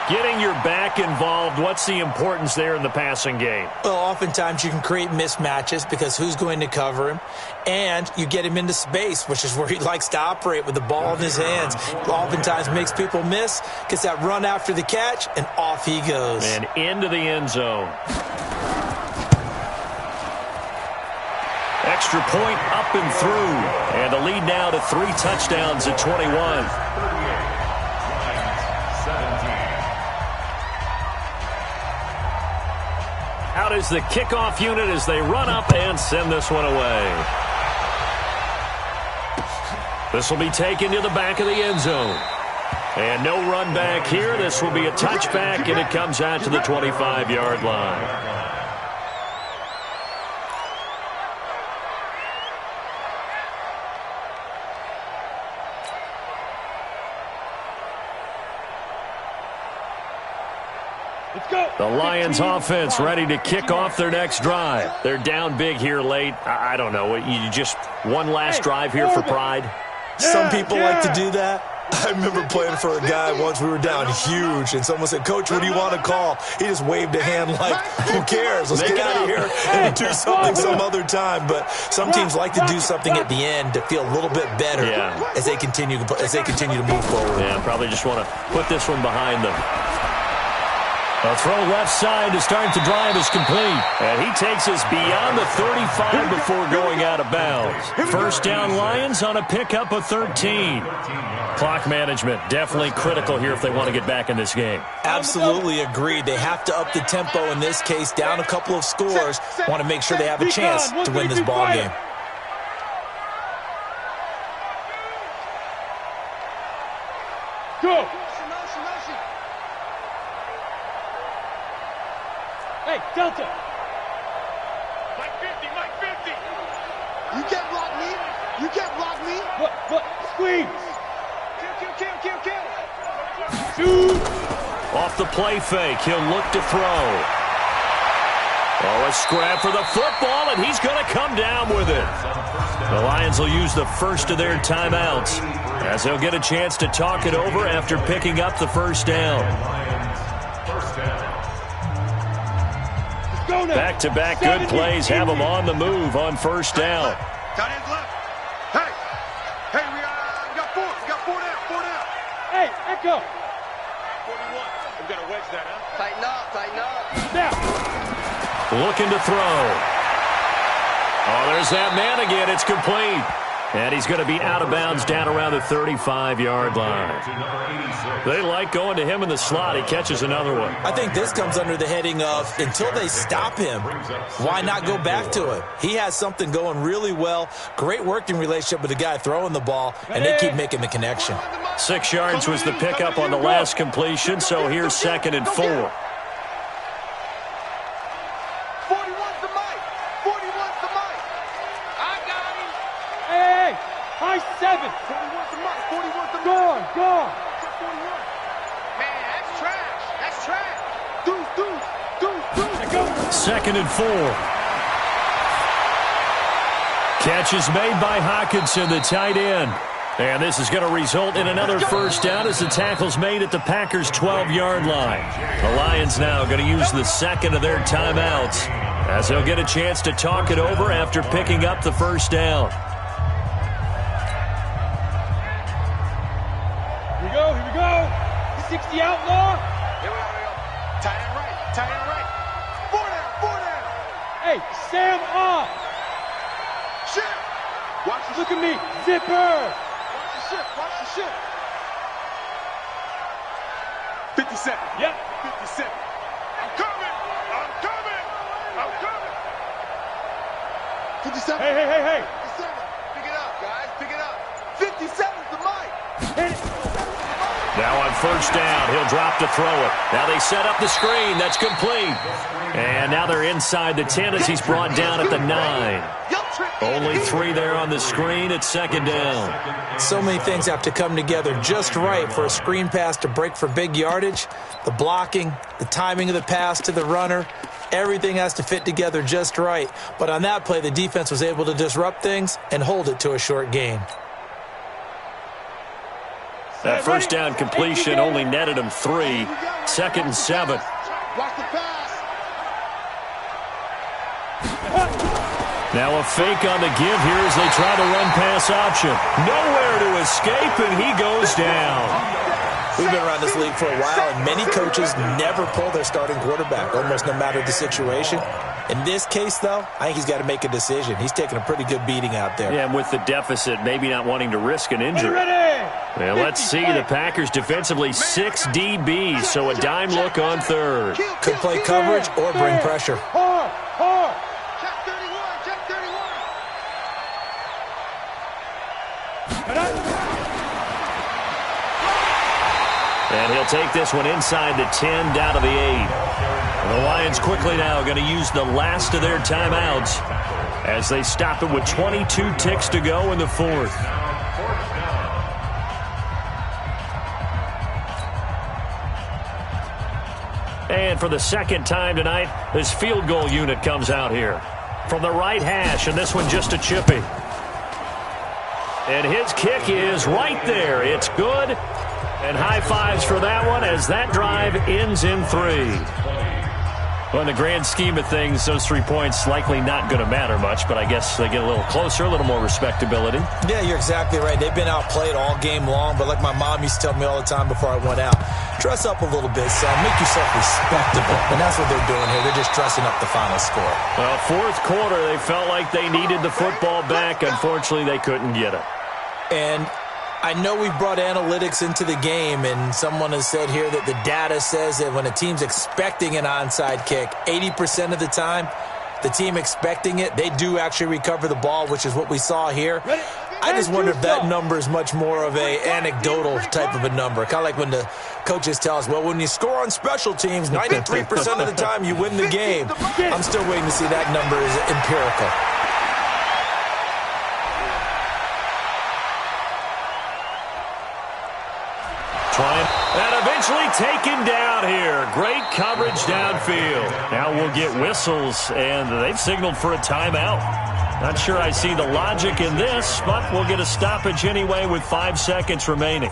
Getting your back involved, what's the importance there in the passing game? Well, oftentimes you can create mismatches because who's going to cover him? And you get him into space, which is where he likes to operate with the ball in his hands. Oftentimes makes people miss, gets that run after the catch, and off he goes. And into the end zone. Extra point up and through. And the lead now to 3 touchdowns at 21. Out is the kickoff unit as they run up and send this one away. This will be taken to the back of the end zone. And no run back here. This will be a touchback, and it comes out to the 25-yard line. The Lions offense ready to kick off their next drive. They're down big here late. I don't know. You just one last drive here for pride? Some people like to do that. I remember playing for a guy once. We were down huge, and someone said, "Coach, what do you want to call?" He just waved a hand like, "Who cares? Let's get out of here and do something some other time." But some teams like to do something at the end to feel a little bit better as they continue to move forward. Yeah, probably just want to put this one behind them. A throw left side to start the drive is complete. And he takes us beyond the 35 before going out of bounds. First down Lions on a pickup of 13. Clock management definitely critical here if they want to get back in this game. Absolutely agreed. They have to up the tempo in this case, down a couple of scores. Want to make sure they have a chance to win this ball game. Go! Hey, Delta! Mike 50, Mike 50! You can't block me. You can't block me. What? Squeeze! Kill. Shoot! Off the play fake, he'll look to throw. Oh, a scrap for the football, and he's going to come down with it. The Lions will use the first of their timeouts as they'll get a chance to talk it over after picking up the first down. Back-to-back good plays have them on the move on first down. Tight ends left. Hey, we got four. We got four down. Hey, Echo! 41. I'm going to wedge that, huh? Tighten up. Now! Looking to throw. Oh, there's that man again. It's complete. And he's going to be out of bounds down around the 35-yard line. They like going to him in the slot. He catches another one. I think this comes under the heading of until they stop him, why not go back to it? He has something going really well. Great working relationship with the guy throwing the ball, and they keep making the connection. 6 yards was the pickup on the last completion, so here's 2nd and 4. 41's the mic. 41's the mic. I got him. Hey! High 7! 41's the mic. 41's the mic. Gone! 41. Man, that's trash. That's trash. Deuce. 2nd and 4. Catch is made by Hawkinson, the tight end. And this is going to result in another first down as the tackle's made at the Packers' 12-yard line. The Lions now going to use the second of their timeouts as they'll get a chance to talk it over after picking up the first down. Here we go! 60 outlaw! Here we go. Tight end right. 4 down. Hey, Sam off! Shit. Watch this. Look at me! Zipper! Watch the ship. 57. Yep. 57. I'm coming. 57. Hey! 57. Pick it up, guys. Pick it up. 57's the mic. Hit it! Now on first down, he'll drop to throw it. Now they set up the screen. That's complete. And now they're inside the 10 as he's brought down at the 9. Only 3 there on the screen at 2nd down. So many things have to come together just right for a screen pass to break for big yardage. The blocking, the timing of the pass to the runner, everything has to fit together just right. But on that play, the defense was able to disrupt things and hold it to a short gain. That first down completion only netted him 3. 2nd and 7. Watch the pass. Now a fake on the give here as they try to run pass option. Nowhere to escape, and he goes down. We've been around this league for a while, and many coaches never pull their starting quarterback, almost no matter the situation. In this case, though, I think he's got to make a decision. He's taking a pretty good beating out there. Yeah, and with the deficit, maybe not wanting to risk an injury. Well, let's see. The Packers defensively 6 DBs, so a dime look on third. Could play coverage or bring pressure. Hard! Check 31. And he'll take this one inside the 10, down to the 8. And the Lions quickly now going to use the last of their timeouts as they stop it with 22 ticks to go in the 4th. And for the second time tonight, this field goal unit comes out here. From the right hash, and this one just a chippy. And his kick is right there. It's good. And high fives for that one as that drive ends in 3. Well, in the grand scheme of things, those 3 points likely not going to matter much, but I guess they get a little closer, a little more respectability. Yeah, you're exactly right. They've been outplayed all game long, but like my mom used to tell me all the time before I went out, dress up a little bit, son. Make yourself respectable. And that's what they're doing here. They're just dressing up the final score. Well, fourth quarter, they felt like they needed the football back. Unfortunately, they couldn't get it. And I know we brought analytics into the game, and someone has said here that the data says that when a team's expecting an onside kick, 80% of the time, the team expecting it, they do actually recover the ball, which is what we saw here. I just wonder if that number is much more of a anecdotal type of a number. Kind of like when the coaches tell us, well, when you score on special teams, 93% of the time you win the game. I'm still waiting to see that number is empirical. And eventually taken down here. Great coverage downfield. Now we'll get whistles, and they've signaled for a timeout. Not sure I see the logic in this, but we'll get a stoppage anyway with 5 seconds remaining.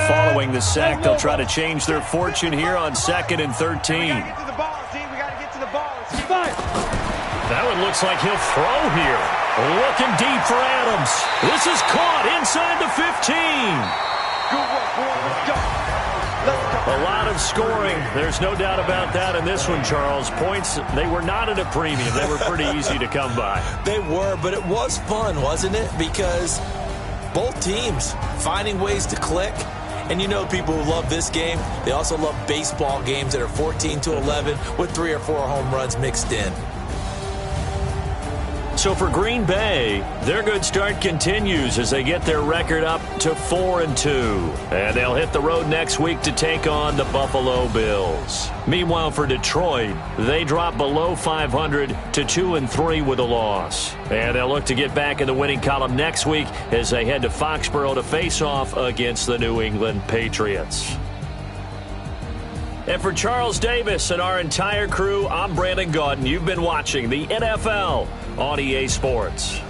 Following the sack, they'll try to change their fortune here on 2nd and 13. That one looks like he'll throw here. Looking deep for Adams. This is caught inside the 15. A lot of scoring. There's no doubt about that in this one, Charles. Points, they were not at a premium. They were pretty easy to come by. They were, but it was fun, wasn't it? Because both teams finding ways to click. And you know people who love this game, they also love baseball games that are 14-11 with 3 or 4 home runs mixed in. So for Green Bay, their good start continues as they get their record up to 4-2. And they'll hit the road next week to take on the Buffalo Bills. Meanwhile, for Detroit, they drop below 500 to 2-3 with a loss. And they'll look to get back in the winning column next week as they head to Foxborough to face off against the New England Patriots. And for Charles Davis and our entire crew, I'm Brandon Gaudin. You've been watching the NFL on EA Sports.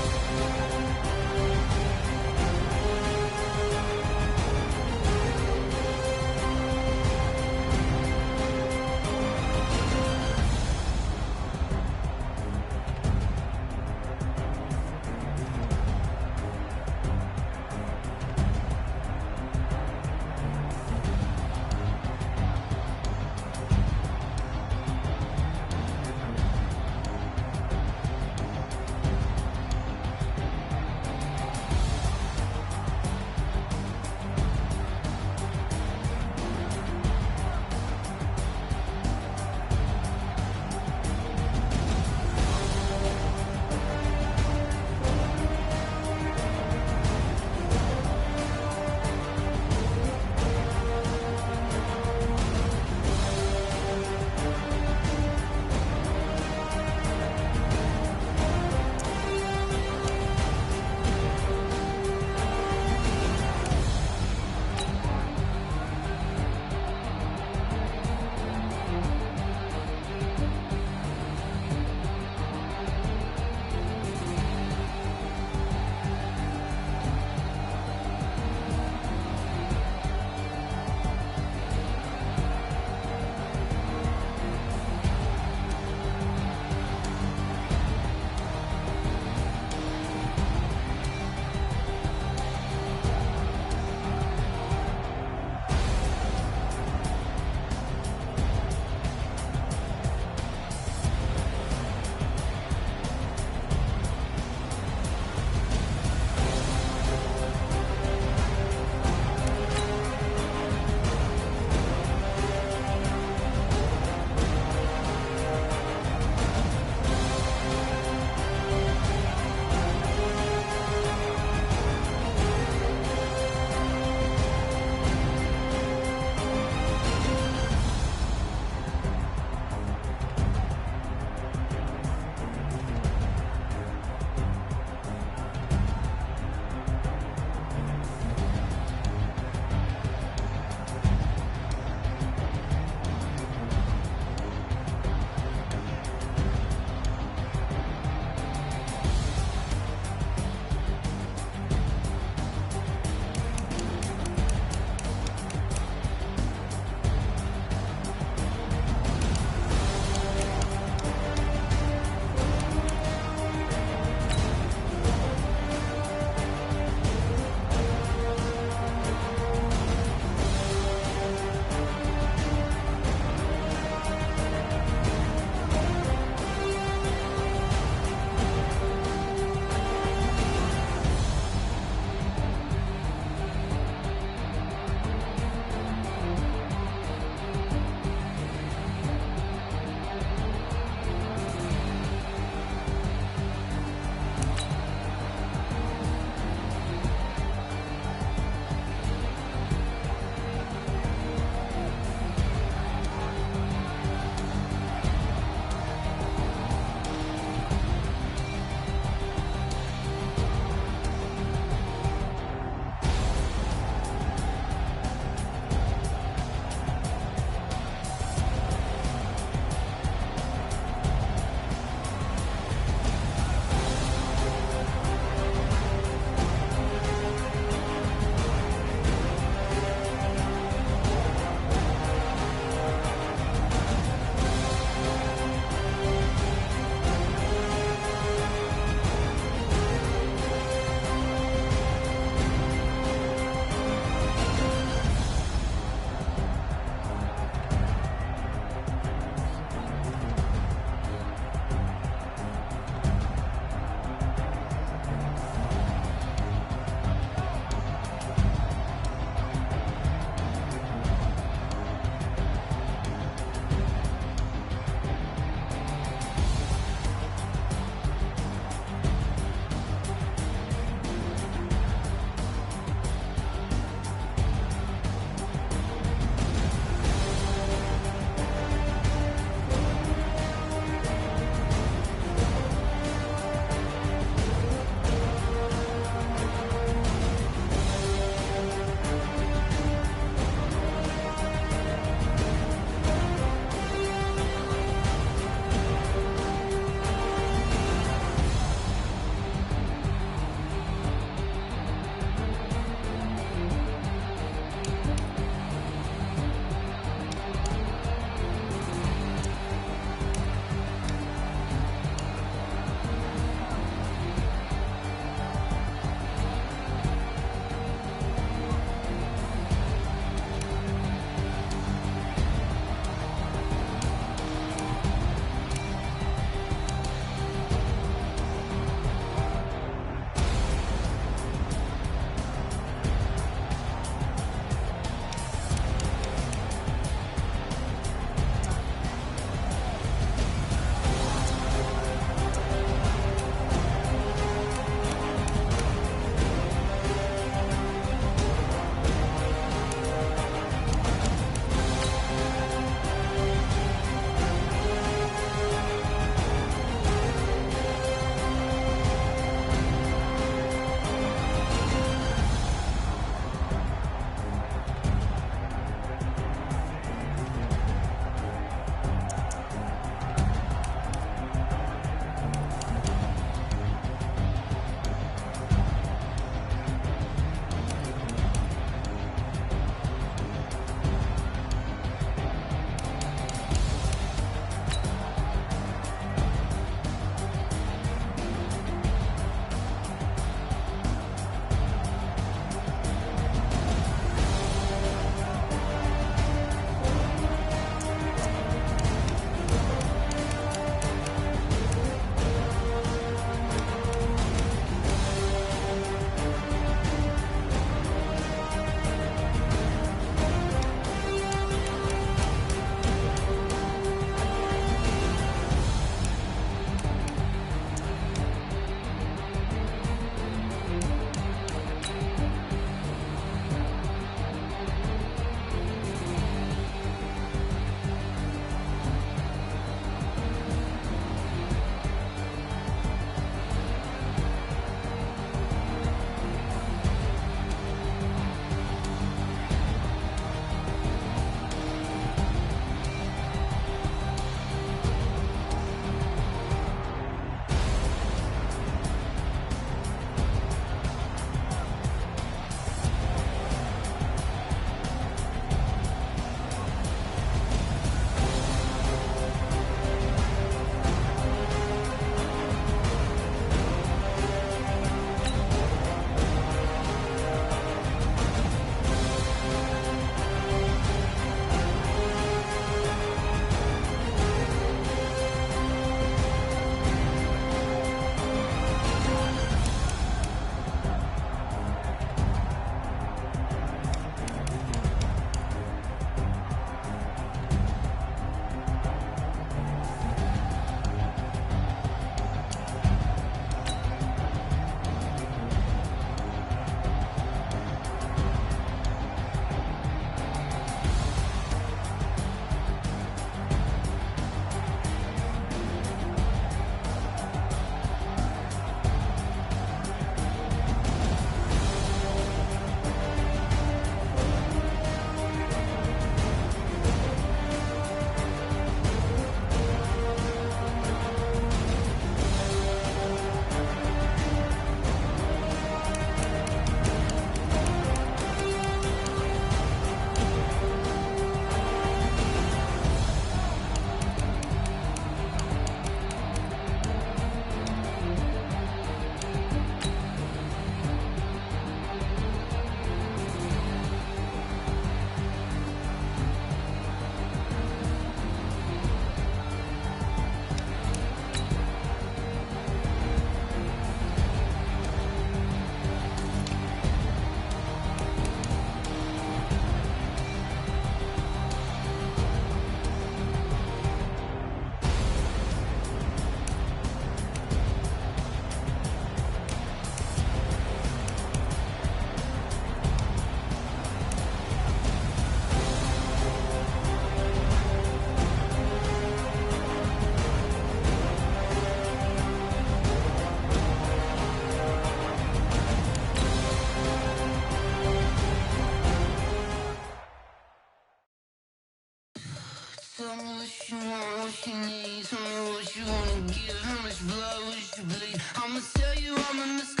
Tell me what you want, what you need. Tell me what you wanna give. How much blood would you bleed? I'ma tell you I'm in the sky.